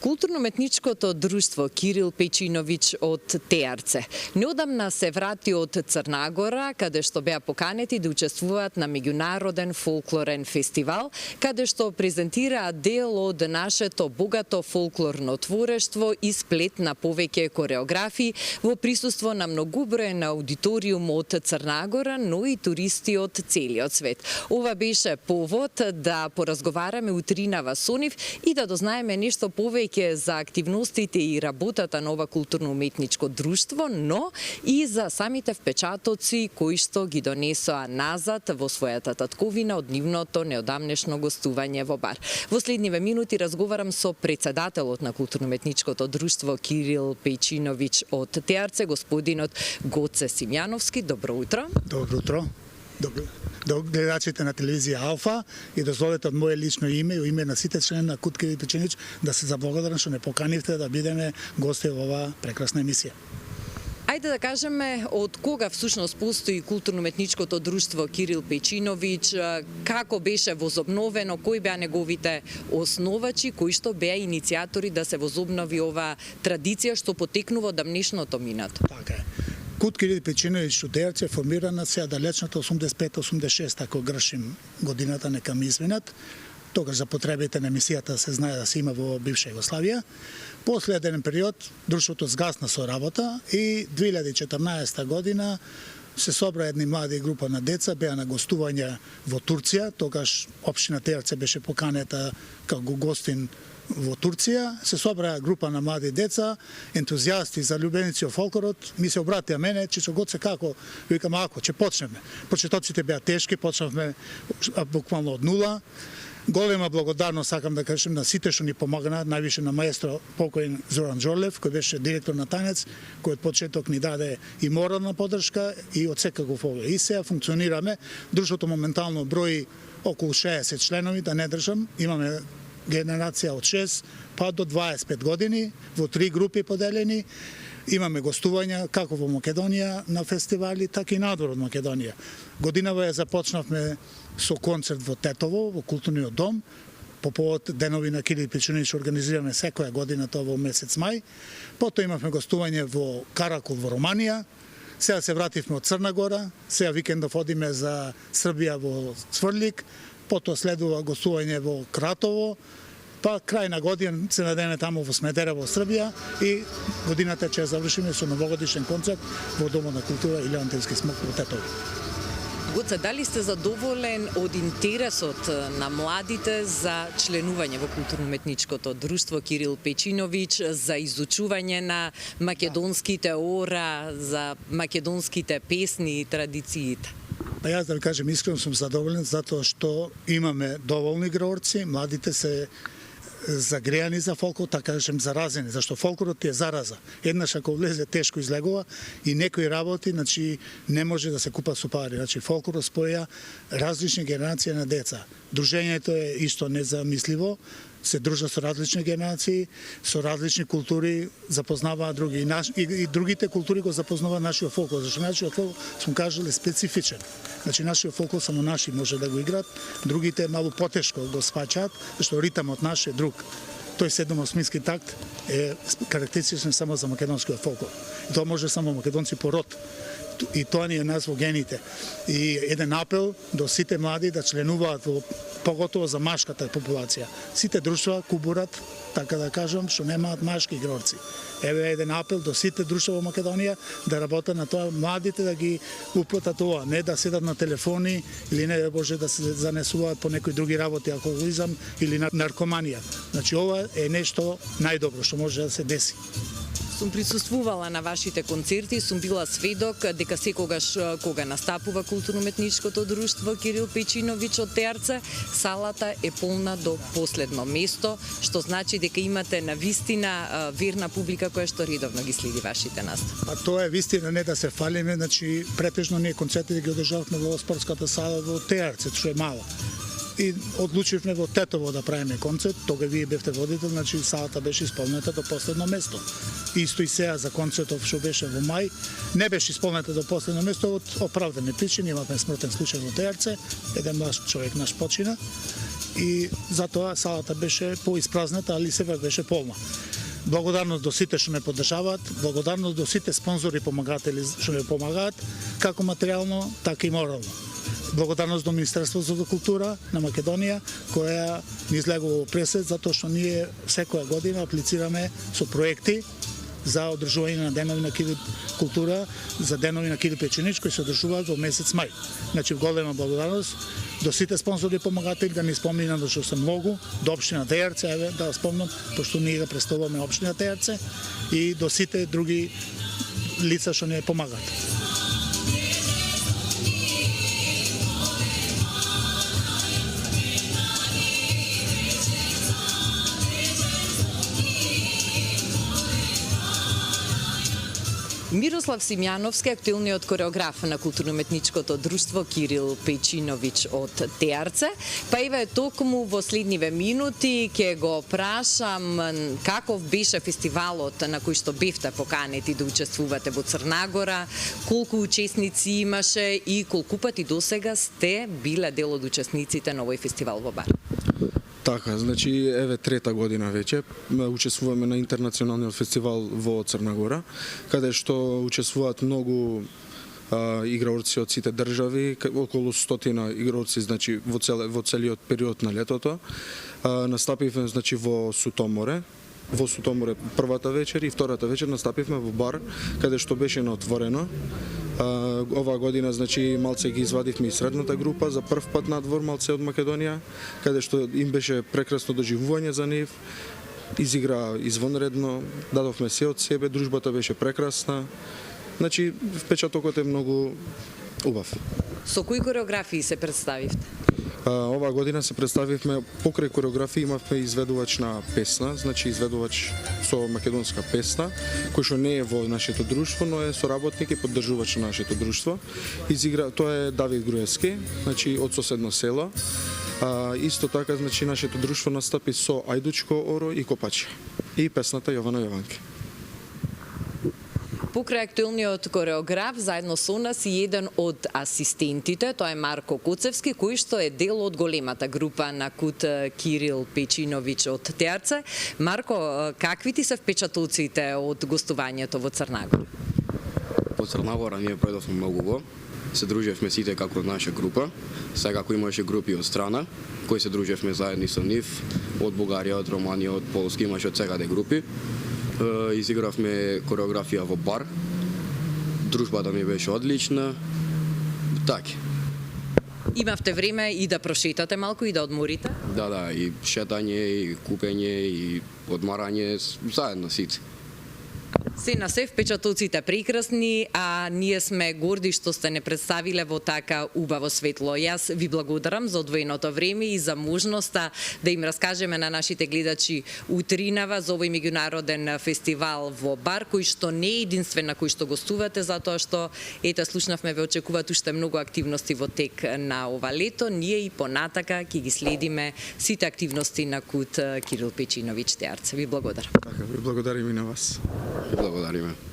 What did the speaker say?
Културно-уметничкото друштво Кирил Пејчиновиќ од Теарце неодамна се врати од Црна Гора, каде што беа поканети да учествуваат на меѓународен фолклорен фестивал, каде што презентираат дел од нашето богато фолклорно творештво и сплет на повеќе кореографии во присуство на многоброен аудиториум од Црна Гора, но и туристи од целиот свет. Ова беше повод да поразговараме утринава со нив и да дознаеме нешто повеќе за активностите и работата на ова културно-уметничко друштво, но и за самите впечатоци кои што ги донесоа назад во својата татковина од нивното неодамнешно гостување во бар. Во следниве минути разговарам со председателот на културно-уметничкото друштво Кирил Пејчиновиќ од Теарце, господинот Гоце Симјановски. Добро утро. Добро утро. До гледачите на телевизија Алфа и дозволете од моје лично име и име на сите члени на Кут Кирил Пејчиновиќ да се заблагодарам што не поканивте да бидеме гости во оваа прекрасна емисија. Ајде да кажеме од кога всушност постои културно-уметничкото друштво Кирил Пејчиновиќ, како беше возобновено, кои беа неговите основачи, кои што беа иницијатори да се возобнови оваа традиција што потекнува од дамнешното минато. Така е. Кут Кирил Пејчиновиќ од Теарце е формирана сега далечната 85-86, ако гршим годината, нека ми извинат. Тогаш за потребите на емисијата се знае да се има во бивша Југославија. После еден период друштвото згасна со работа и 2014 година се собра една млада група на деца, беа на гостување во Турција. Тогаш општина Теарце беше поканета како гостин во Турција. Се собра група на млади деца, ентузијасти, залюбеници во фолклорот. Ми се обратија мене, Чичо Гоце, како? Викам, ако, ќе почнеме. Почетоците беа тешки, почнавме буквално од нула. Голема благодарност сакам да кажем на сите што ни помогнаа, највише на маестро покојен Зоран Џорлев, кој беше директор на танец, кој од почеток ни даде и морална поддршка и од секаков овој. И сега функционираме. Друштвото моментално брои околу 60 членови, да не држам. Имаме генерација од 6 па до 25 години, во 3 групи поделени. Имаме гостувања како во Македонија на фестивали, така и надвор од Македонија. Годинава ја започнавме со концерт во Тетово, во културниот дом. По повод денови на Кирил Пејчиновиќ организираме секоја година тоа во месец мај. Потоа имавме гостување во Каракул во Романија. Сега се вративме од Црна Гора. Сега викендов одиме за Србија во Цврлик. Потоа следува гостување во Кратово. Па крај на година се надеме таму во Смедерево во Србија и годината ќе завршиме со новогодишен концерт во Домот на култура Илијан Антевски смок во Тетово. Гоце, дали сте задоволен од интересот на младите за членување во културно-уметничкото друштво Кирил Пејчиновиќ, за изучување на македонските ора, за македонските песни и традициите? Па јас да ви кажем искрено сум задоволен затоа што имаме доволни играорци, младите се загреани за фолклор, така кажем заразени, зашто фолклорот е зараза. Еднаш ако влезе тешко излегува и некои работи, значи не може да се купат со пари. Значи фолклорот споја различни генерации на деца. Дружењето е исто незамисливо, се дружат со различни генерации, со различни култури, запознаваат други. И другите култури го запознаваат нашиот фолклор, зашто нашиот фолклор, сум кажал, е специфичен. Значи нашиот фолклор само наши може да го играат, другите малку потешко го сваќаат, зашто ритамот наш е друг. Тој 7/8 такт е карактеристичен само за македонскиот фолклор. И тоа може само македонци по род. И тоа ни е нас во гените. И еден апел до сите млади да членуваат во, поготово за машката популација. Сите друштва кубурат, така да кажам, што немаат машки игрорци. Еве еден апел до сите друштва во Македонија да работат на тоа, младите да ги уплатат тоа, не да седат на телефони или не може да се занесуваат по некои други работи, алкохолизам или наркоманија. Значи ова е нешто најдобро што може да се деси. Сум присуствувала на вашите концерти, сум била сведок дека секогаш кога настапува културно-уметничкото друштво Кирил Пејчиновиќ од Теарце, салата е полна до последно место, што значи дека имате навистина верна публика која што редовно ги следи вашите настапи. А тоа е вистина, не да се фалиме, значи претежно ние концертите ги одржавме во спортската сала во Теарце, што е мала. И одлучивме во Тетово да правиме концерт, тога вие бевте водител, значи салата беше исполнета до последно место. Исто и сега за концертов што беше во мај, не беше исполнета до последно место од оправдани причини, имавме смртен случај во Теарце, еден млад човек наш почина и затоа салата беше поиспразната, али сепак беше полна. Благодарност до сите што ме поддржаваат, благодарност до сите спонзори и помагатели што ме помагаат, како материјално, така и морално. Благодарност до Министерството за култура на Македонија, која ни излегува пресет, затоа што ние секоја година аплицираме со проекти за одржување на денови на Кирил култура, за денови на Кирил Печенич, кои се одржуваат во месец мај. Значи, голема благодарност до сите спонзори и помагатели, да не спомнам што се многу, до општина Тејарце, еве да спомнам, пошто ние го представуваме општина Тејарце, и до сите други лица што ни помагаат. Мирослав Симјановски, актуелниот кореограф на културно-уметничкото друштво Кирил Пејчиновиќ од Тејарце. Па еве токму во следниве минути ќе го прашам каков беше фестивалот на кој што бевте поканети да учествувате во Црнагора, колку учесници имаше и колку пати досега сте биле дел од учесниците на овој фестивал во Бар. Така, значи еве трета година веќе учествуваме на интернационалниот фестивал во Црнагора, каде што учествуваат многу играорци од сите држави, околу 100 играорци, значи во целиот период на летото. Настапивме значи во Сутоморе првата вечер и втората вечер настапивме во Бар, каде што беше на отворено. Оваа година значи малце ги извадивме и средната група за прв пат надвор малце од Македонија, каде што им беше прекрасно доживување за нив. Изигра извонредно, дадовме се од себе, дружбата беше прекрасна. Значи впечатокот е многу убав. Со кои кореографии се представивте? Оваа година се представивме покрај кореографија, имавме изведувач на песна, значи изведувач со македонска песна, кој што не е во нашето друштво, но е соработник и поддржувач на нашето друштво. Тоа е Давид Груевски, значи од соседно село. Исто така, значи нашето друштво настапи со Ајдучко Оро и Копачи и песната Јована Јованки. Покрај актуелниот кореограф, заедно со нас и еден од асистентите, тоа е Марко Коцевски, кој што е дел од големата група на КУТ Кирил Пејчиновиќ од Тејарце. Марко, какви ти се впечатоците од гостувањето во Црнагора? Во Црнагора ние пројдовме многу, се дружевме сите како наша група, секако имаше групи од страна, кои се дружевме заедни со нив, од Бугарија, од Романија, од Полска, имаше од секаде групи. Изигравме кореографија во Бар. Дружбата ми беше одлична. Така. Имавте време и да прошетате малку и да одморите? Да, и шетање, и купење, и одмарање, заедно сите. Се на се впечатоците прекрасни, а ние сме горди што сте не представиле во така убаво светло. Јас ви благодарам за одвоеното време и за можноста да им раскажеме на нашите гледачи утринава за овој меѓународен фестивал во Бар, кој што не е единствен на кој што гостувате, затоа што ете слушнавме ве очекуваат уште многу активности во тек на ова лето. Ние и понатака ќе ги следиме сите активности на КУТ Кирил Пејчиновиќ Тејарце. Ви благодарам. Така, ви благодарим и на вас. Благодариме.